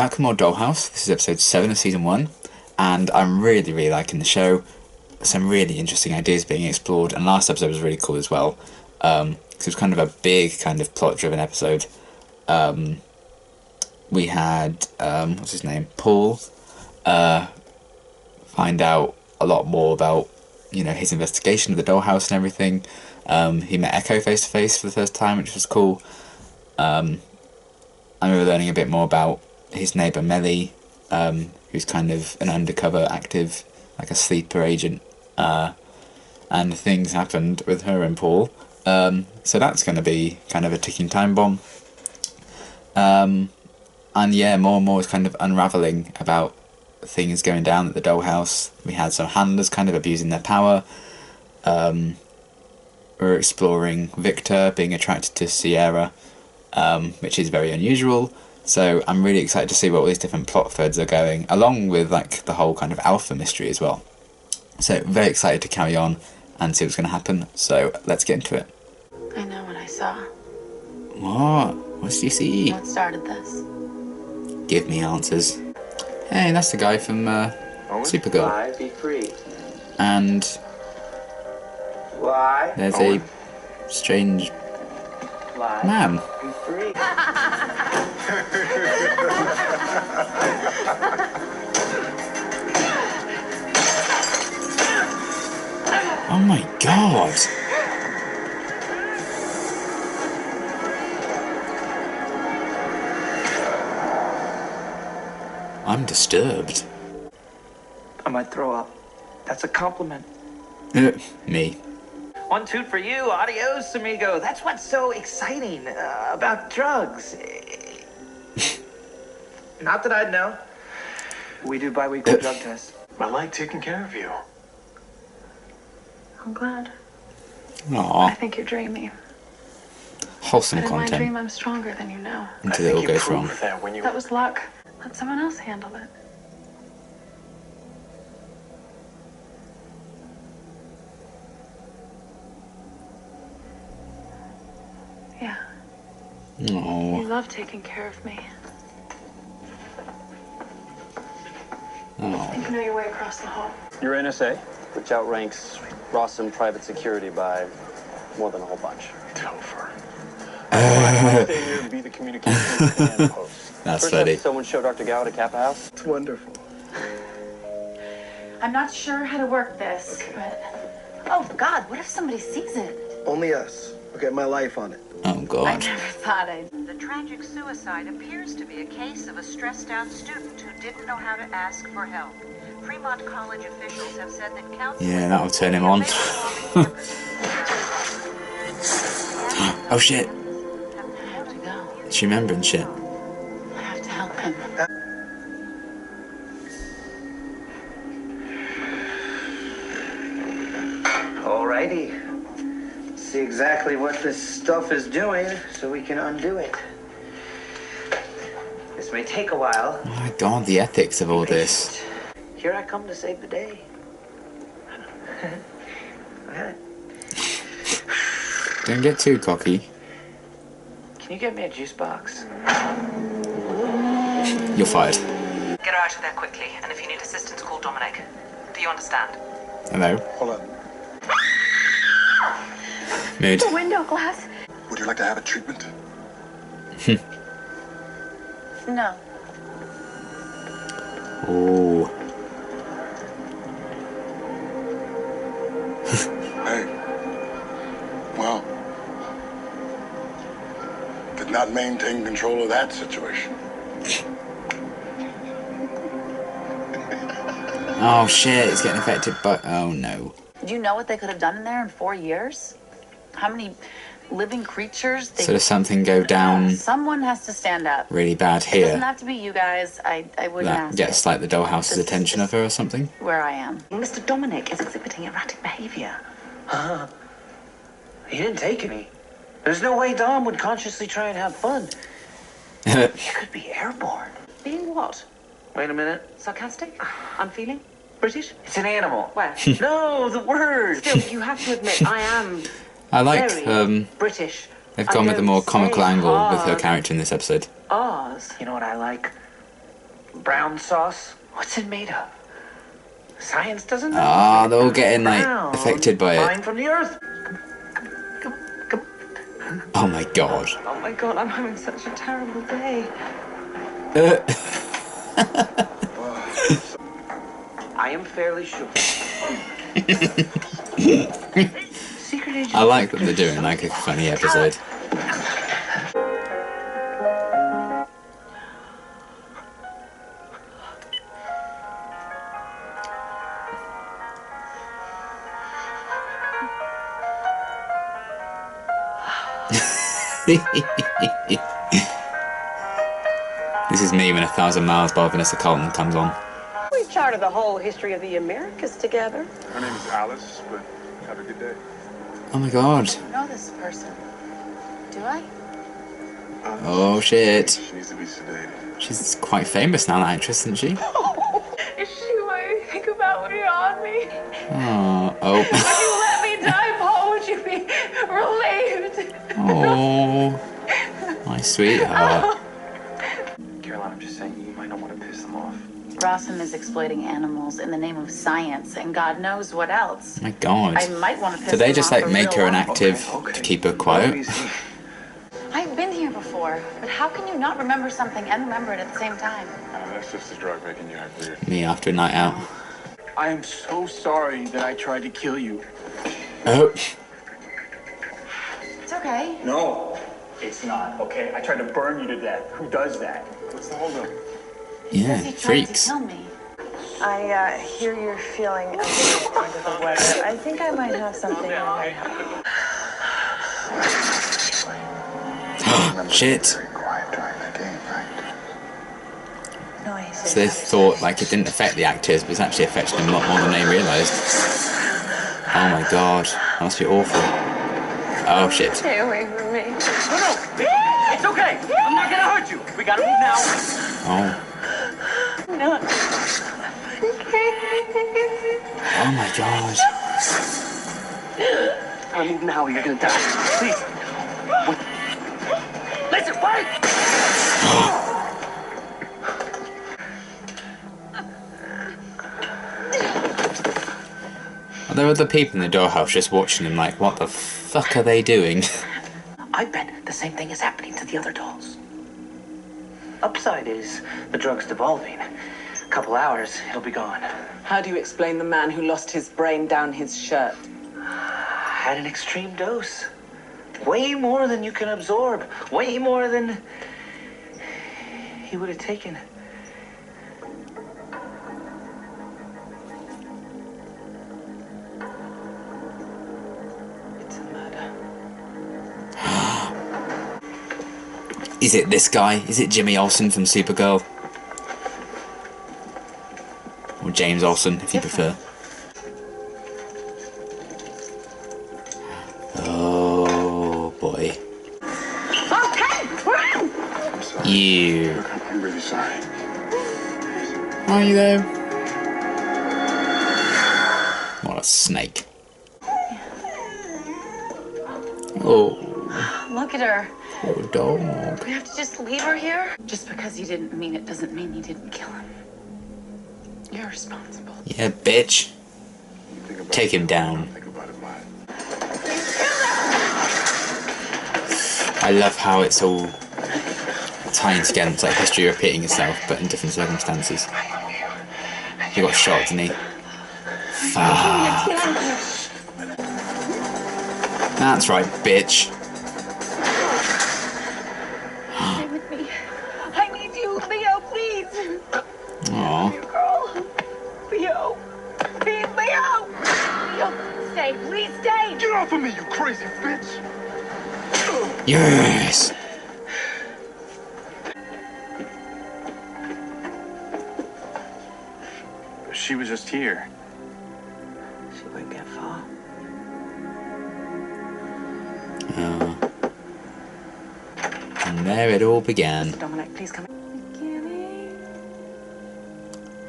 back with more Dollhouse. This is episode 7 of season 1, and I'm really liking the show. Some really interesting ideas being explored, and last episode was really cool as well, because it was kind of a big kind of plot-driven episode. We had, what's his name, Paul, find out a lot more about, you know, his investigation of the Dollhouse and everything. He met Echo face to face for the first time, which was cool. And we were learning a bit more about his neighbour Melly, who's kind of an undercover active, like a sleeper agent, and things happened with her and Paul. So that's going to be kind of a ticking time bomb. And yeah, more and more is kind of unravelling about things going down at the Dollhouse. We had some handlers kind of abusing their power. We're exploring Victor being attracted to Sierra, which is very unusual. So I'm really excited to see where all these different plot threads are going, along with like the whole kind of alpha mystery as well. So very excited to carry on and see what's going to happen. So let's get into it. I know what I saw. What? What did you see? What started this? Give me answers. Hey, that's the guy from Supergirl. Fly, be free. And Fly. there's a strange Fly, man. be free. Oh my god! I'm disturbed. I might throw up. That's a compliment. Me. One toot for you. Adios, amigo. That's what's so exciting about drugs. Not that I'd know. We do bi-weekly drug tests. I like taking care of you. I'm glad. I Aww. think you're dreaming. Wholesome But in my dream, content. I'm stronger than you know. Until it all goes wrong. That when you That was luck. Let someone else handle it. Yeah, you Aww. love taking care of me. Aww. You can know your way across the hall. Your NSA, which outranks Rawson Private Security by more than a whole bunch. Topher. I'll stay here and be the communications command post. That's First funny. up, someone show Dr. Gao to Kappa House. It's wonderful. I'm not sure how to work this, but... Oh, God, what if somebody sees it? Only us. I'll get my life on it. Oh I god. never thought I'd... The tragic suicide appears to be a case of a stressed-out student who didn't know how to ask for help. Fremont College officials have said that counseling... Yeah, that'll turn him on. Oh shit. Where'd we go? She's remembering shit. I have to help him. Alrighty. See exactly what this stuff is doing so we can undo it. This may take a while. Oh my god, the ethics of all this. Here I come to save the day. Okay. Don't get too cocky. Can you get me a juice box? You're fired. Get her out of there quickly, and if you need assistance, call Dominic. Do you understand? Hello. Hold on. Mood. The window glass. Would you like to have a treatment? No. Ooh. Hey. Well. Did not maintain control of that situation. Oh shit, it's getting affected by... Oh no. Do you know what they could have done in there in 4 years? How many living creatures? So does something go down Someone has to stand up. really bad It doesn't here have to be you guys. I wouldn't that ask gets it. like the Dollhouse's This attention is of her or something? where I am. Mr. Dominic is exhibiting erratic behavior. Huh? He didn't take any. There's no way Dom would consciously try and have fun. He could be airborne. Being what? Wait a minute. Sarcastic? Unfeeling? British? It's an animal. Where? No, the word. Still, you have to admit, I am I like very British. they've I gone with a don't more comical say angle with her hard. character in this episode. Oz. You know what I like? Brown sauce? What's it made of? Science doesn't know. Ah, they're all getting like Brown. affected by Fine it. from the earth. Come. Oh my god. Oh my god, I'm having such a terrible day. I am fairly sure. Secret agent. I like that they're doing like a funny episode. This is me when 1,000 Miles by Vanessa Carlton comes on. We charted the whole history of the Americas together. Her name is Alice, but have a good day. Oh my god. I know this person. Do I? Oh shit. She needs to be sedated. She's quite famous now, that actress, isn't she? Is she what you think about when you're on me? Oh. Would you let me die, Paul? Would you be relieved? Oh. My sweetheart. Caroline, I'm just saying you might not want to piss them off. Rossum is exploiting animals in the name of science and God knows what else. My god. I might want to piss Did they them just off like for make real her life. inactive to keep her quiet? I've been here before, but how can you not remember something and remember it at the same time? That's just the drug making you act weird. Me after a night out. I am so sorry that I tried to kill you. Oh. It's okay. No, it's not, okay? I tried to burn you to death. Who does that? What's the holdup? Yeah, He tried freaks. to kill me. I hear you're feeling a bit under the weather. I think I might have something in my Shit. Very quiet during the game, right? noise. So they thought like it didn't affect the actors, but it's actually affected them a lot more than they realised. Oh my god. That must be awful. Oh shit. Stay away from me. No, it's okay. I'm not gonna hurt you. We gotta move now. Oh. No. Oh my god. Gotta move now or you're gonna die. Please. Listen, wait! Are there other people in the dollhouse just watching them like, what the fuck are they doing? I bet the same thing is happening to the other dolls. Upside is the drug's devolving. A couple hours, it'll be gone. How do you explain the man who lost his brain down his shirt? Had an extreme dose. Way more than you can absorb. Way more than he would have taken. It's a murder. Is it this guy? Is it Jimmy Olsen from Supergirl? Or James Olsen, if you prefer. Oh boy. You. Look, I'm really sorry. Are you though? What a snake. Oh, Look at her. poor dog. We have to just leave her here? Just because you didn't mean it doesn't mean you didn't kill him. You're responsible. Yeah, bitch. Think about Take him down. Think about it, Maya. I love how it's all tying together. It's like history repeating itself, but in different circumstances. He got shot, didn't he? Fuck. That's right, bitch. Stay with me. I need you, Leo, please. Aww. Girl. Leo. Please, Leo. Leo, stay. Please stay. Get off of me, you crazy bitch! Yes. She was just here. She won't get far. And there it all began. Dominic, please come.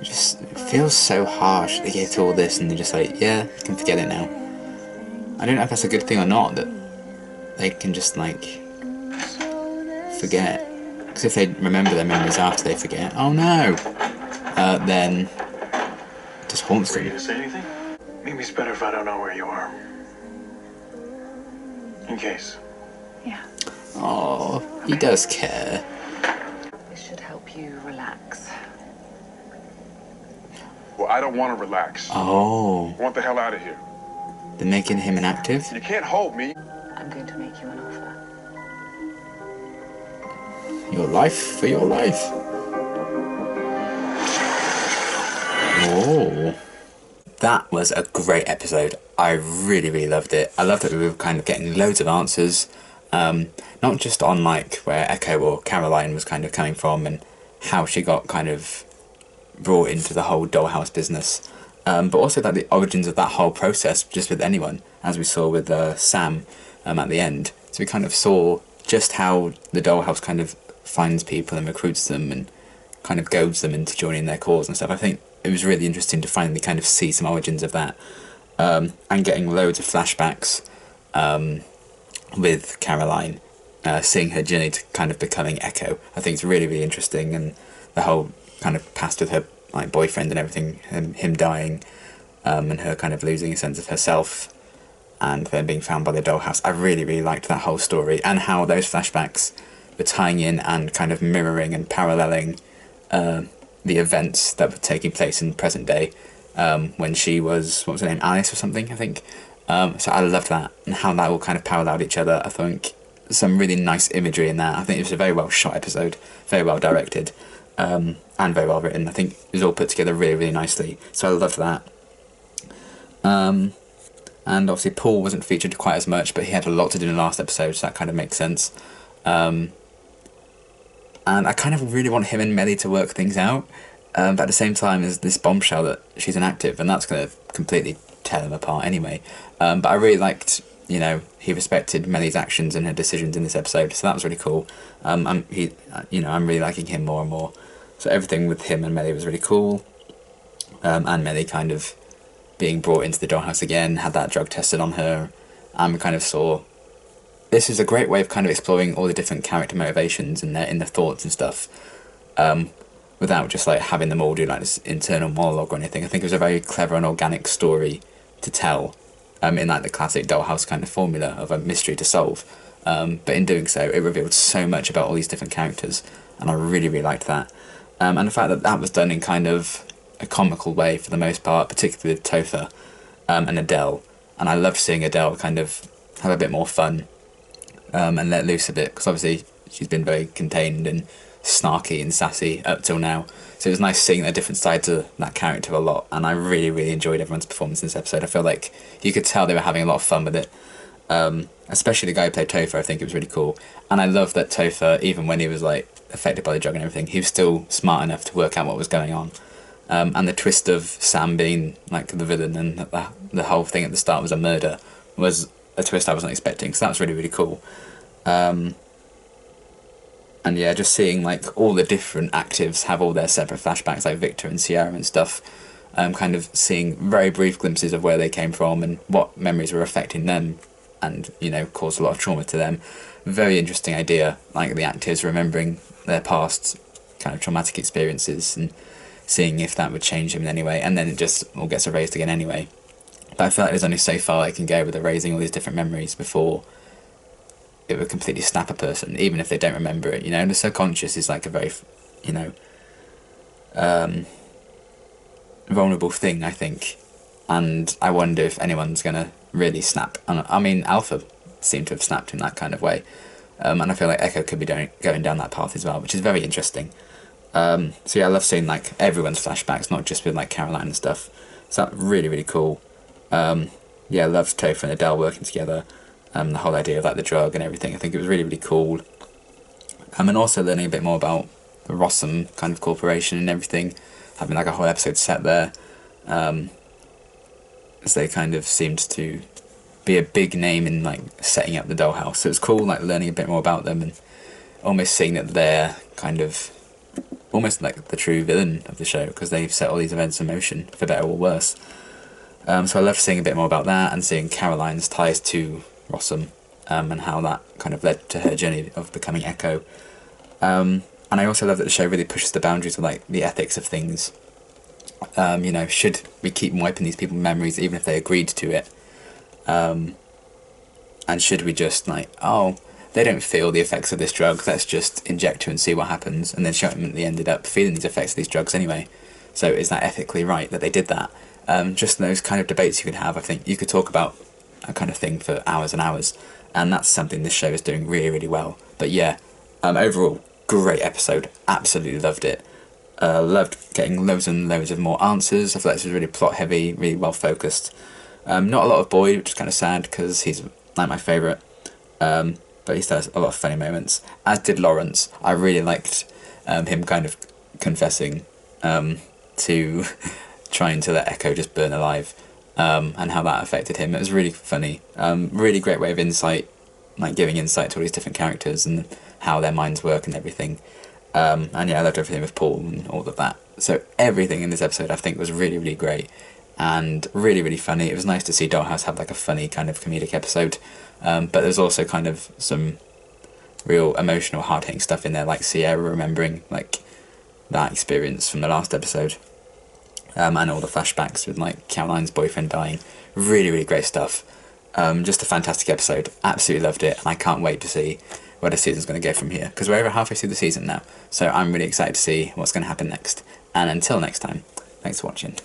It just it feels so harsh. They get all this and they're just like, yeah, you can forget it now. I don't know if that's a good thing or not, that they can just like forget. Because if they remember their memories after they forget, oh no, then it just haunts them. Ready to say anything? Maybe it's better if I don't know where you are. In case. Yeah. Oh, he does care. This should help you relax. Well, I don't want to relax. Oh, I want the hell out of here. they're making him inactive? You can't hold me. I'm going to make you an offer. Your life for your life. Oh. That was a great episode. I really, really loved it. I loved that we were kind of getting loads of answers. Not just on like where Echo or Caroline was kind of coming from and how she got kind of brought into the whole Dollhouse business. But also like the origins of that whole process just with anyone, as we saw with Sam at the end. So we kind of saw just how the Dollhouse kind of finds people and recruits them and kind of goads them into joining their cause and stuff. I think it was really interesting to finally kind of see some origins of that, and getting loads of flashbacks with Caroline, seeing her journey to kind of becoming Echo. I think it's really, really interesting, and the whole kind of past with her like boyfriend and everything, him dying, and her kind of losing a sense of herself, and then being found by the Dollhouse. I really, really liked that whole story, and how those flashbacks were tying in and kind of mirroring and paralleling the events that were taking place in present day, when she was, what was her name, Alice or something, I think. So I loved that, and how that all kind of paralleled each other. I think some really nice imagery in that. I think it was a very well shot episode, very well directed, and very well written. I think it was all put together really, really nicely. So I loved that. And obviously Paul wasn't featured quite as much, but he had a lot to do in the last episode, so that kind of makes sense. And I kind of really want him and Melly to work things out, but at the same time there's this bombshell that she's inactive, and that's going to completely tear them apart anyway. But I really liked, you know, he respected Melly's actions and her decisions in this episode, so that was really cool. I'm really liking him more and more. So everything with him and Melly was really cool. And Melly kind of being brought into the Dollhouse again, had that drug tested on her, and we kind of saw this is a great way of kind of exploring all the different character motivations and their inner thoughts and stuff, without just like having them all do like this internal monologue or anything. I think it was a very clever and organic story to tell, in like the classic Dollhouse kind of formula of a mystery to solve. But in doing so, it revealed so much about all these different characters, and I really, really liked that. And the fact that that was done in kind of a comical way for the most part, particularly with Topher and Adele. And I loved seeing Adele kind of have a bit more fun, and let loose a bit, because obviously she's been very contained and snarky and sassy up till now. So it was nice seeing a different side to that character a lot, and I really, really enjoyed everyone's performance in this episode. I feel like you could tell they were having a lot of fun with it, especially the guy who played Topher. I think it was really cool, and I love that Topher, even when he was like affected by the drug and everything, he was still smart enough to work out what was going on. And the twist of Sam being like the villain and the whole thing at the start was a murder was a twist I wasn't expecting, so that was really, really cool. And yeah, just seeing like all the different actives have all their separate flashbacks, like Victor and Sierra and stuff, kind of seeing very brief glimpses of where they came from and what memories were affecting them, and, you know, caused a lot of trauma to them. Very interesting idea, like the actors remembering their past kind of traumatic experiences and seeing if that would change them in any way, and then it just all gets erased again anyway. But I feel like there's only so far I can go with erasing all these different memories before it would completely snap a person, even if they don't remember it, you know. And the subconscious is like a very, you know, vulnerable thing, I think. And I wonder if anyone's going to really snap. And I mean, Alpha seemed to have snapped in that kind of way. And I feel like Echo could be going down that path as well, which is very interesting. So yeah, I love seeing like everyone's flashbacks, not just with like Caroline and stuff. So that's really, really cool. Yeah, I loved Topher and Adele working together. The whole idea of like the drug and everything, I think it was really, really cool. And also learning a bit more about the Rossum kind of corporation and everything, having like a whole episode set there, as they kind of seemed to be a big name in like setting up the Dollhouse. So it was cool, like learning a bit more about them and almost seeing that they're kind of almost like the true villain of the show, because they've set all these events in motion, for better or worse. So I loved seeing a bit more about that, and seeing Caroline's ties to Rossum, and how that kind of led to her journey of becoming Echo. And I also love that the show really pushes the boundaries of like the ethics of things. You know, should we keep wiping these people's memories even if they agreed to it? And should we just like, oh, they don't feel the effects of this drug, let's just inject her and see what happens, and then she ultimately ended up feeling these effects of these drugs anyway. So is that ethically right that they did that? Just those kind of debates you could have. I think you could talk about that kind of thing for hours and hours, and that's something this show is doing really, really well. But yeah, overall, great episode, absolutely loved it. Loved getting loads and loads of more answers. I feel like this was really plot heavy, really well focused. Not a lot of Boyd, which is kind of sad because he's like my favourite. But he still has a lot of funny moments. As did Lawrence. I really liked him kind of confessing to trying to let Echo just burn alive, and how that affected him. It was really funny. Really great way of insight, like giving insight to all these different characters and how their minds work and everything. And yeah, I loved everything with Paul and all of that. So everything in this episode I think was really, really great and really, really funny. It was nice to see Dollhouse have like a funny kind of comedic episode. But there's also kind of some real emotional, hard-hitting stuff in there, like Sierra remembering like that experience from the last episode, and all the flashbacks with like Caroline's boyfriend dying. Really, really great stuff. Just a fantastic episode. Absolutely loved it, and I can't wait to see where the season's going to go from here, because we're over halfway through the season now. So I'm really excited to see what's going to happen next. And until next time, thanks for watching.